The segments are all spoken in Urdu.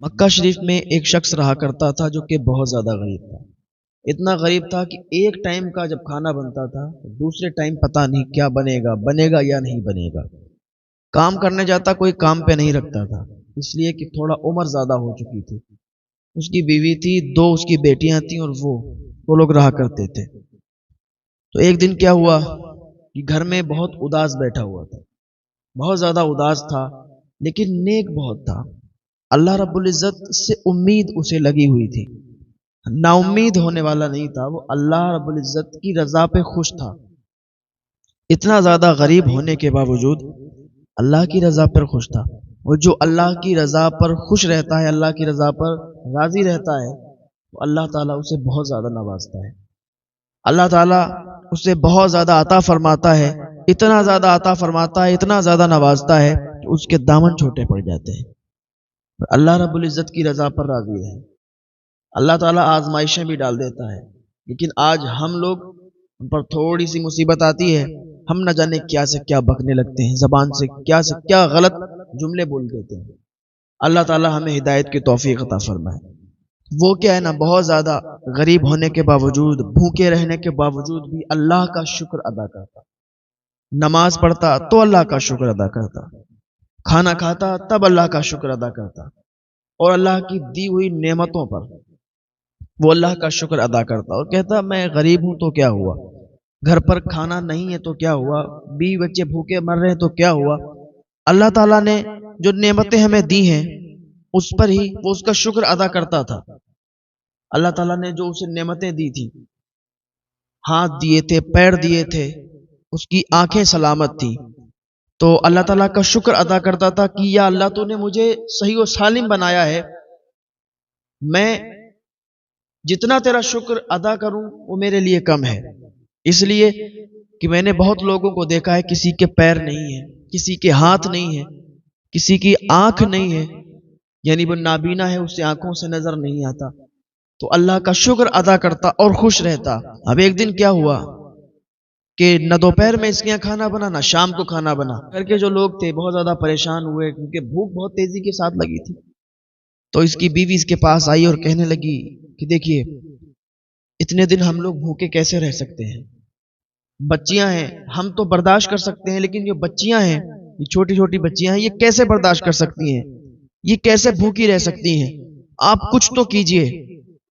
مکہ شریف میں ایک شخص رہا کرتا تھا جو کہ بہت زیادہ غریب تھا۔ اتنا غریب تھا کہ ایک ٹائم کا جب کھانا بنتا تھا دوسرے ٹائم پتہ نہیں کیا بنے گا یا نہیں بنے گا۔ کام کرنے جاتا کوئی کام پہ نہیں رکھتا تھا، اس لیے کہ تھوڑا عمر زیادہ ہو چکی تھی۔ اس کی بیوی تھی، دو اس کی بیٹیاں تھیں اور وہ لوگ رہا کرتے تھے۔ تو ایک دن کیا ہوا کہ گھر میں بہت اداس بیٹھا ہوا تھا، بہت زیادہ اداس تھا، لیکن نیک بہت تھا۔ اللہ رب العزت سے امید اسے لگی ہوئی تھی، نا امید ہونے والا نہیں تھا۔ وہ اللہ رب العزت کی رضا پہ خوش تھا۔ اتنا زیادہ غریب ہونے کے باوجود اللہ کی رضا پر خوش تھا۔ وہ جو اللہ کی رضا پر خوش رہتا ہے، اللہ کی رضا پر راضی رہتا ہے، تو اللہ تعالیٰ اسے بہت زیادہ نوازتا ہے۔ اللہ تعالیٰ اسے بہت زیادہ عطا فرماتا ہے، اتنا زیادہ عطا فرماتا ہے، اتنا زیادہ نوازتا ہے کہ اس کے دامن چھوٹے پڑ جاتے ہیں۔ اللہ رب العزت کی رضا پر راضی رہے۔ اللہ تعالیٰ آزمائشیں بھی ڈال دیتا ہے، لیکن آج ہم لوگ پر تھوڑی سی مصیبت آتی ہے، ہم نہ جانے کیا سے کیا بکنے لگتے ہیں، زبان سے کیا غلط جملے بول دیتے ہیں۔ اللہ تعالیٰ ہمیں ہدایت کی توفیق عطا فرمائے۔ وہ کیا ہے نا، بہت زیادہ غریب ہونے کے باوجود، بھوکے رہنے کے باوجود بھی اللہ کا شکر ادا کرتا، نماز پڑھتا تو اللہ کا شکر ادا کرتا، کھانا کھاتا تب اللہ کا شکر ادا کرتا، اور اللہ کی دی ہوئی نعمتوں پر وہ اللہ کا شکر ادا کرتا اور کہتا میں غریب ہوں تو کیا ہوا، گھر پر کھانا نہیں ہے تو کیا ہوا، بیوی بچے بھوکے مر رہے ہیں تو کیا ہوا، اللہ تعالیٰ نے جو نعمتیں ہمیں دی ہیں اس پر ہی وہ اس کا شکر ادا کرتا تھا۔ اللہ تعالیٰ نے جو اسے نعمتیں دی تھی، ہاتھ دیے تھے، پیر دیے تھے، اس کی آنکھیں سلامت تھی، تو اللہ تعالیٰ کا شکر ادا کرتا تھا کہ یا اللہ تو نے مجھے صحیح و سالم بنایا ہے، میں جتنا تیرا شکر ادا کروں وہ میرے لیے کم ہے، اس لیے کہ میں نے بہت لوگوں کو دیکھا ہے کسی کے پیر نہیں ہے، کسی کے ہاتھ نہیں ہے، کسی کی آنکھ نہیں ہے، یعنی وہ نابینا ہے، اس سے آنکھوں سے نظر نہیں آتا، تو اللہ کا شکر ادا کرتا اور خوش رہتا۔ اب ایک دن کیا ہوا کہ نہ دوپہر میں اس کے یہاں کھانا بنا نہ شام کو کھانا بنا۔ گھر کے جو لوگ تھے بہت زیادہ پریشان ہوئے کیونکہ بھوک بہت تیزی کے ساتھ لگی تھی۔ تو اس کی بیوی اس کے پاس آئی اور کہنے لگی کہ دیکھیے اتنے دن ہم لوگ بھوکے کیسے رہ سکتے ہیں، بچیاں ہیں ہم تو برداشت کر سکتے ہیں، لیکن جو بچیاں ہیں، یہ چھوٹی چھوٹی بچیاں ہیں، یہ کیسے برداشت کر سکتی ہیں، یہ کیسے بھوکی رہ سکتی ہیں، آپ کچھ تو کیجئے،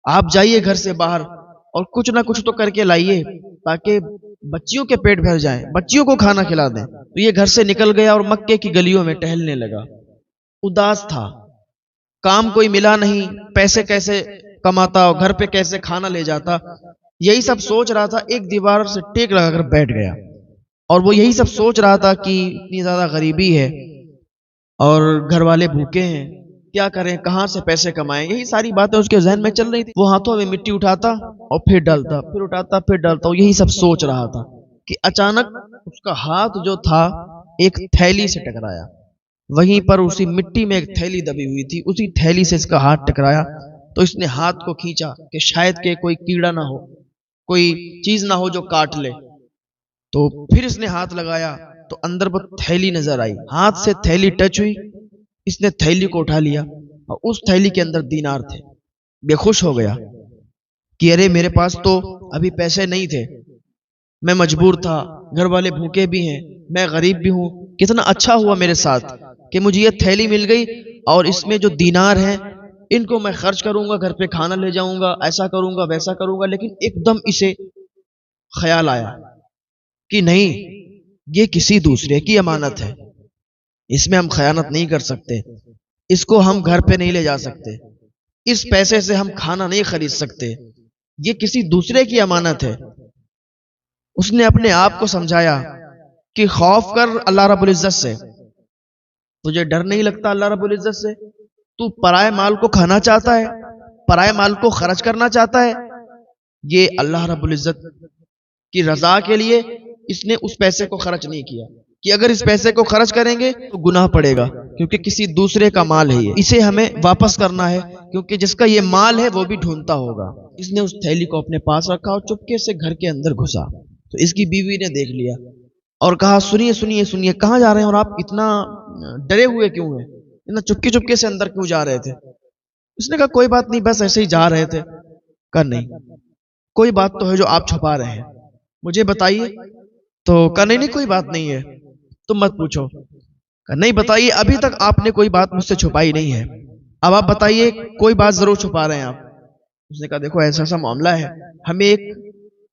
آپ جائیے گھر سے باہر اور کچھ نہ کچھ تو کر کے لائیے تاکہ بچیوں کے پیٹ بھر جائیں، بچیوں کو کھانا کھلا دیں۔ تو یہ گھر سے نکل گیا اور مکے کی گلیوں میں ٹہلنے لگا، اداس تھا، کام کوئی ملا نہیں، پیسے کیسے کماتا اور گھر پہ کیسے کھانا لے جاتا، یہی سب سوچ رہا تھا۔ ایک دیوار سے ٹیک لگا کر بیٹھ گیا اور وہ یہی سب سوچ رہا تھا کہ اتنی زیادہ غریبی ہے اور گھر والے بھوکے ہیں، کیا کریں، کہاں سے پیسے کمائیں، یہی ساری باتیں اس کے ذہن میں چل رہی تھی۔ وہ ہاتھوں میں مٹی اٹھاتا اور پھر ڈالتا، پھر اٹھاتا پھر ڈالتا، یہی سب سوچ رہا تھا کہ اچانک اس کا ہاتھ جو تھا ایک تھیلی سے ٹکرایا، وہیں پر اسی مٹی میں ایک تھیلی دبی ہوئی تھی، اسی تھیلی سے اس کا ہاتھ ٹکرایا۔ تو اس نے ہاتھ کو کھینچا کہ شاید کہ کوئی کیڑا نہ ہو، کوئی چیز نہ ہو جو کاٹ لے، تو پھر اس نے ہاتھ لگایا تو اندر وہ تھیلی نظر آئی، ہاتھ سے تھیلی ٹچ ہوئی، اس نے تھیلی کو اٹھا لیا اور اس تھیلی کے اندر دینار تھے۔ بے خوش ہو گیا کہ ارے میرے پاس تو ابھی پیسے نہیں تھے، میں مجبور تھا، گھر والے بھوکے بھی ہیں، میں غریب بھی ہوں، کتنا اچھا ہوا میرے ساتھ کہ مجھے یہ تھیلی مل گئی اور اس میں جو دینار ہیں ان کو میں خرچ کروں گا، گھر پہ کھانا لے جاؤں گا، ایسا کروں گا ویسا کروں گا۔ لیکن ایک دم اسے خیال آیا کہ نہیں، یہ کسی دوسرے کی امانت ہے، اس میں ہم خیانت نہیں کر سکتے، اس کو ہم گھر پہ نہیں لے جا سکتے، اس پیسے سے ہم کھانا نہیں خرید سکتے، یہ کسی دوسرے کی امانت ہے۔ اس نے اپنے آپ کو سمجھایا کہ خوف کر اللہ رب العزت سے، تجھے ڈر نہیں لگتا اللہ رب العزت سے، تو پرائے مال کو کھانا چاہتا ہے، پرائے مال کو خرچ کرنا چاہتا ہے۔ یہ اللہ رب العزت کی رضا کے لیے اس نے اس پیسے کو خرچ نہیں کیا کہ اگر اس پیسے کو خرچ کریں گے تو گناہ پڑے گا، کیونکہ کسی دوسرے کا مال ہے، یہ اسے ہمیں واپس کرنا ہے، کیونکہ جس کا یہ مال ہے وہ بھی ڈھونڈتا ہوگا۔ اس نے اس تھیلی کو اپنے پاس رکھا اور چپکے سے گھر کے اندر گھسا، تو اس کی بیوی نے دیکھ لیا اور کہا سنیے سنیے سنیے، کہاں جا رہے ہیں اور آپ اتنا ڈرے ہوئے کیوں ہیں، اتنا چپکے چپکے سے اندر کیوں جا رہے تھے؟ اس نے کہا کوئی بات نہیں، بس ایسے ہی جا رہے تھے۔ کہا نہیں، کوئی بات تو ہے جو آپ چھپا رہے ہیں، مجھے بتائیے۔ تو کہا نہیں نہیں کوئی بات نہیں ہے، تم مت پوچھو۔ کہا نہیں بتائیے، ابھی تک آپ نے کوئی بات مجھ سے چھپائی نہیں ہے، اب آپ بتائیے کوئی بات ضرور چھپا رہے ہیں آپ۔ اس نے کہا دیکھو ایسا ایسا معاملہ ہے، ہمیں ایک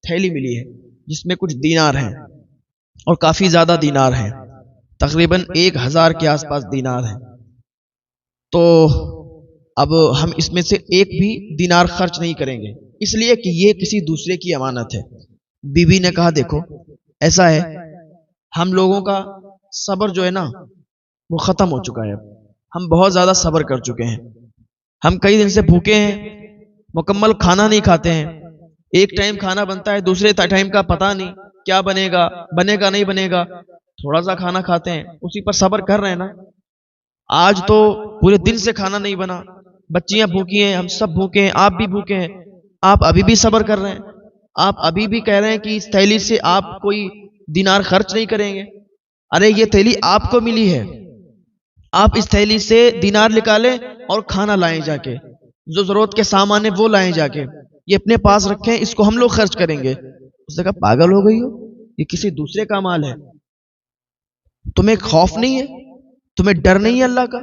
تھیلی ملی ہے جس میں کچھ دینار ہیں، اور کافی زیادہ دینار ہیں، تقریباً 1000 کے آس پاس دینار ہیں۔ تو اب ہم اس میں سے ایک بھی دینار خرچ نہیں کریں گے، اس لیے کہ یہ کسی دوسرے کی امانت ہے۔ بی بی نے کہا دیکھو ایسا ہے، ہم لوگوں کا صبر جو ہے نا وہ ختم ہو چکا ہے، ہم بہت زیادہ صبر کر چکے ہیں، ہم کئی دن سے بھوکے ہیں، مکمل کھانا نہیں کھاتے ہیں، ایک ٹائم کھانا بنتا ہے، دوسرے ٹائم کا پتہ نہیں کیا بنے گا، بنے گا نہیں بنے گا، تھوڑا سا کھانا کھاتے ہیں، اسی پر صبر کر رہے ہیں نا۔ آج تو پورے دن سے کھانا نہیں بنا، بچیاں بھوکی ہیں، ہم سب بھوکے ہیں، آپ بھی بھوکے ہیں، آپ ابھی بھی صبر کر رہے ہیں، آپ ابھی بھی کہہ رہے ہیں کہ اس تھیلی سے آپ کوئی دینار خرچ نہیں کریں گے۔ ارے یہ تھیلی آپ کو ملی ہے، آپ اس تھیلی سے دینار نکالیں اور کھانا لائیں، جا کے جو ضرورت کے سامان ہے وہ لائیں، جا کے یہ اپنے پاس رکھیں، اس کو ہم لوگ خرچ کریں گے۔ اس نے کہا پاگل ہو گئی ہو، یہ کسی دوسرے کا مال ہے، تمہیں خوف نہیں ہے، تمہیں ڈر نہیں ہے اللہ کا؟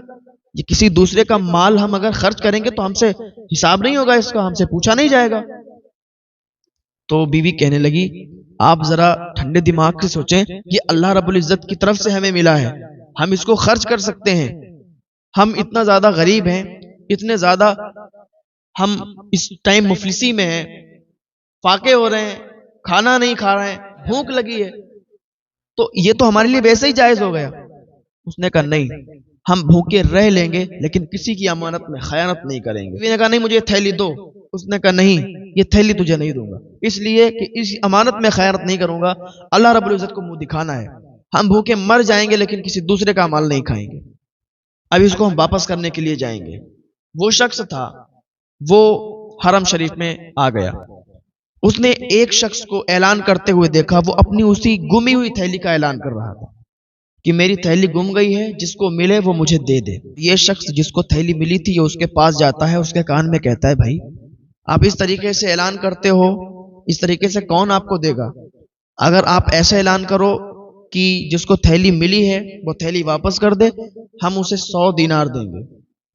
یہ کسی دوسرے کا مال ہم اگر خرچ کریں گے تو ہم سے حساب نہیں ہوگا، اس کا ہم سے پوچھا نہیں جائے گا۔ تو بیوی کہنے لگی آپ ذرا ٹھنڈے دماغ سے سوچیں، یہ اللہ رب العزت کی طرف سے ہمیں ملا ہے، ہم اس کو خرچ کر سکتے ہیں، ہم اتنا زیادہ غریب ہیں، اتنے زیادہ ہم اس ٹائم مفلسی میں ہیں، فاقے ہو رہے ہیں، کھانا نہیں کھا رہے ہیں، بھوک لگی ہے، تو یہ تو ہمارے لیے ویسے ہی جائز ہو گیا۔ اس نے کہا نہیں، ہم بھوکے رہ لیں گے لیکن کسی کی امانت میں خیانت نہیں کریں گے۔ بیوی نے کہا نہیں مجھے تھیلی دو۔ اس نے کہا نہیں، یہ تھیلی تجھے نہیں دوں گا، اس لیے کہ اس امانت میں خیانت نہیں کروں گا، اللہ رب العزت کو منہ دکھانا ہے، ہم بھوکے مر جائیں گے لیکن کسی دوسرے کا مال نہیں کھائیں گے، اب اس کو ہم واپس کرنے کے لیے جائیں گے۔ وہ شخص تھا، وہ حرم شریف میں آ گیا، اس نے ایک شخص کو اعلان کرتے ہوئے دیکھا، وہ اپنی اسی گمی ہوئی تھیلی کا اعلان کر رہا تھا کہ میری تھیلی گم گئی ہے، جس کو ملے وہ مجھے دے دے۔ یہ شخص جس کو تھیلی ملی تھی، یہ اس کے پاس جاتا ہے، اس کے کان میں کہتا ہے بھائی آپ اس طریقے سے اعلان کرتے ہو، اس طریقے سے کون آپ کو دے گا؟ اگر آپ ایسا اعلان کرو کہ جس کو تھیلی ملی ہے وہ تھیلی واپس کر دے، ہم اسے 100 دینار دیں گے،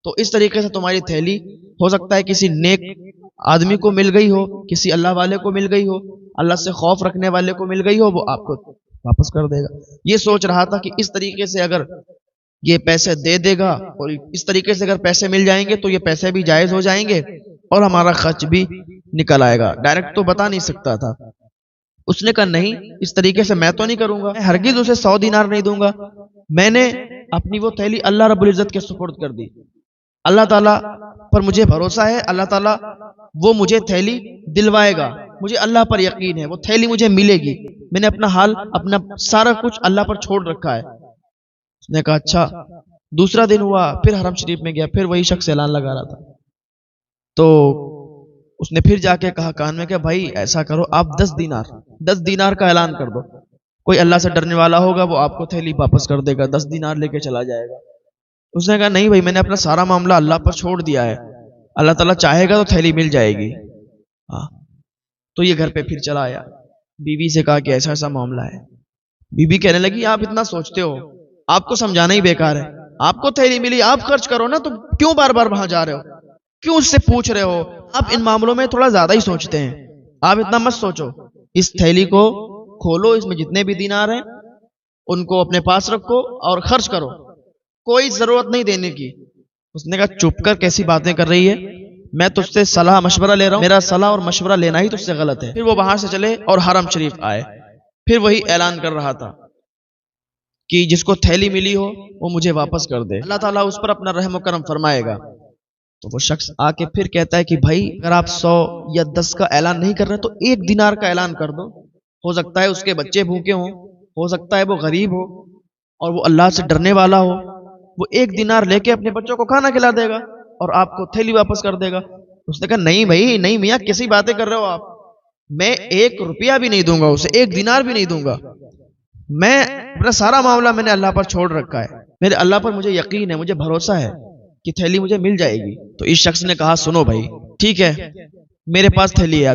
تو اس طریقے سے تمہاری تھیلی ہو سکتا ہے کسی نیک آدمی کو مل گئی ہو، کسی اللہ والے کو مل گئی ہو، اللہ سے خوف رکھنے والے کو مل گئی ہو، وہ آپ کو واپس کر دے گا۔ یہ سوچ رہا تھا کہ اس طریقے سے اگر یہ پیسے دے دے گا اور اس طریقے سے اگر پیسے مل جائیں گے تو یہ پیسے بھی جائز ہو جائیں گے اور ہمارا خرچ بھی نکل آئے گا۔ ڈائریکٹ تو بتا نہیں سکتا تھا۔ اس نے کہا نہیں، اس طریقے سے میں تو نہیں کروں گا، میں ہرگز اسے 100 دینار نہیں دوں گا، میں نے اپنی وہ تھیلی اللہ رب العزت کے سپرد کر دی، اللہ تعالیٰ پر مجھے بھروسہ ہے، اللہ تعالیٰ وہ مجھے تھیلی دلوائے گا، مجھے اللہ پر یقین ہے، وہ تھیلی مجھے ملے گی، میں نے اپنا حال اپنا سارا کچھ اللہ پر چھوڑ رکھا ہے۔ اس نے کہا اچھا۔ دوسرا دن ہوا، پھر حرم شریف میں گیا، پھر وہی شخص اعلان لگا رہا تھا، تو اس نے پھر جا کے کہا کان میں کہ بھائی ایسا کرو، آپ 10 دینار کا اعلان کر دو، کوئی اللہ سے ڈرنے والا ہوگا وہ آپ کو تھیلی واپس کر دے گا، 10 دینار لے کے چلا جائے گا۔ اس نے کہا نہیں بھائی، میں نے اپنا سارا معاملہ اللہ پر چھوڑ دیا ہے، اللہ تعالیٰ چاہے گا تو تھیلی مل جائے گی۔ تو یہ گھر پہ پھر چلا آیا، بیوی سے کہا کہ ایسا ایسا معاملہ ہے۔ بیوی کہنے لگی آپ اتنا سوچتے ہو، آپ کو سمجھانا ہی بیکار ہے، آپ کو تھیلی ملی، آپ خرچ کرو نا، تم کیوں بار بار وہاں جا رہے ہو، کیوں اس سے پوچھ رہے ہو؟ آپ ان معاملوں میں تھوڑا زیادہ ہی سوچتے ہیں، آپ اتنا مت سوچو، اس تھیلی کو کھولو، اس میں جتنے بھی دینار ہیں ان کو اپنے پاس رکھو اور خرچ کرو، کوئی ضرورت نہیں دینے کی۔ اس نے کہا چپ کر، کیسی باتیں کر رہی ہے، میں تجھ سے صلاح مشورہ لے رہا ہوں، میرا صلاح اور مشورہ لینا ہی تجھ سے غلط ہے۔ پھر وہ وہاں سے چلے اور حرم شریف آئے، پھر وہی اعلان کر رہا تھا کہ جس کو تھیلی ملی ہو وہ مجھے واپس کر دے، اللہ تعالیٰ اس پر اپنا رحم و کرم فرمائے گا۔ تو وہ شخص آ کے پھر کہتا ہے کہ بھائی اگر آپ 100 یا 10 کا اعلان نہیں کر رہے تو 1 دینار کا اعلان کر دو، ہو سکتا ہے اس کے بچے بھوکے ہوں، ہو سکتا ہے وہ غریب ہو اور وہ اللہ سے ڈرنے والا ہو، وہ 1 دینار لے کے اپنے بچوں کو کھانا کھلا دے گا اور آپ کو تھیلی واپس کر دے گا۔ اس نے کہا نہیں بھائی نہیں میاں، کیسی باتیں کر رہے ہو آپ، میں 1 روپیہ بھی نہیں دوں گا اسے، 1 دینار بھی نہیں دوں گا، میں اپنا سارا معاملہ میں نے اللہ پر چھوڑ رکھا ہے، میرے اللہ پر مجھے یقین ہے، مجھے بھروسہ ہے، کہ تھیلی مجھے مل جائے گی. تو اس شخص نے کہا سنو بھائی ٹھیک ہے میرے پاس تھیلی ہے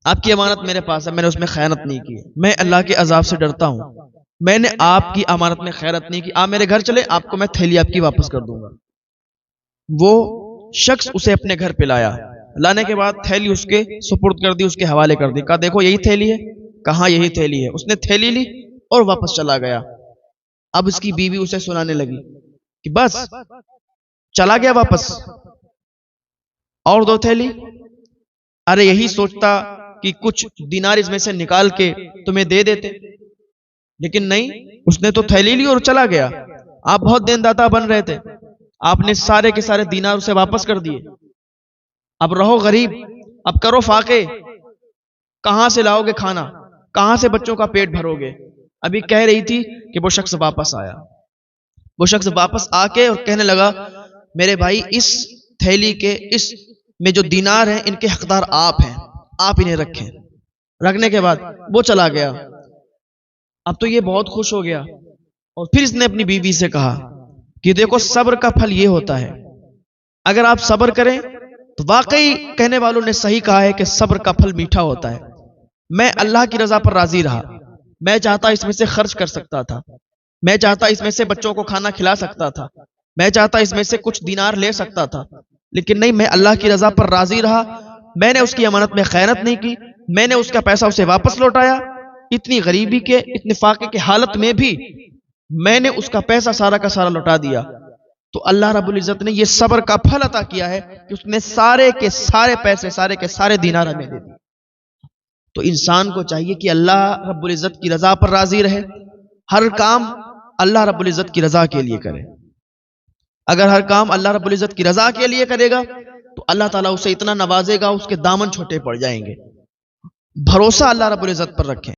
آپ کی امانت میرے پاس ہے, میں نے اس میں خیانت نہیں کی, میں اللہ کے عذاب سے ڈرتا ہوں, میں نے آپ کی امانت میں خیانت نہیں کی, آپ میرے گھر چلے آپ کو میں تھیلی آپ کی واپس کر دوں گا. وہ شخص اسے اپنے گھر پہ لایا, لانے کے بعد تھیلی اس کے سپرد کر دی, اس کے حوالے کر دی, کہا دیکھو یہی تھیلی ہے, کہاں یہی تھیلی ہے. اس نے تھیلی لی اور واپس چلا گیا. اب اس کی بیوی اسے سنانے لگی کہ بس چلا گیا واپس, اور دو تھیلی, ارے یہی سوچتا کہ کچھ دینار اس میں سے نکال کے تمہیں دے دیتے, لیکن نہیں, اس نے تو تھیلی لی اور چلا گیا. آپ بہت دینداتا بن رہے تھے, آپ نے سارے کے سارے دینار اسے واپس کر دیے, اب رہو غریب, اب کرو فاقے, کہاں سے لاؤ گے کھانا, کہاں سے بچوں کا پیٹ بھرو گے. ابھی کہہ رہی تھی کہ وہ شخص واپس آیا, وہ شخص واپس آ کے اور کہنے لگا میرے بھائی اس تھیلی کے اس میں جو دینار ہیں ان کے حقدار آپ ہیں, آپ انہیں رکھیں. رکھنے کے بعد وہ چلا گیا. اب تو یہ بہت خوش ہو گیا اور پھر اس نے اپنی بیوی سے کہا کہ دیکھو صبر کا پھل یہ ہوتا ہے, اگر آپ صبر کریں تو واقعی کہنے والوں نے صحیح کہا ہے کہ صبر کا پھل میٹھا ہوتا ہے. میں اللہ کی رضا پر راضی رہا, میں چاہتا اس میں سے خرچ کر سکتا تھا, میں چاہتا اس میں سے بچوں کو کھانا کھلا سکتا تھا, میں چاہتا اس میں سے کچھ دینار لے سکتا تھا, لیکن نہیں, میں اللہ کی رضا پر راضی رہا, میں نے اس کی امانت میں خیانت نہیں کی, میں نے اس کا پیسہ اسے واپس لوٹایا. اتنی غریبی کے اتنے فاقے کے حالت میں بھی میں نے اس کا پیسہ سارا کا سارا لوٹا دیا. تو اللہ رب العزت نے یہ صبر کا پھل عطا کیا ہے کہ اس نے سارے کے سارے پیسے سارے کے سارے دینار ہمیں دے دیے. تو انسان کو چاہیے کہ اللہ رب العزت کی رضا پر راضی رہے, ہر کام اللہ رب العزت کی رضا کے لیے کرے. اگر ہر کام اللہ رب العزت کی رضا کے لیے کرے گا تو اللہ تعالیٰ اسے اتنا نوازے گا اس کے دامن چھوٹے پڑ جائیں گے. بھروسہ اللہ رب العزت پر رکھیں.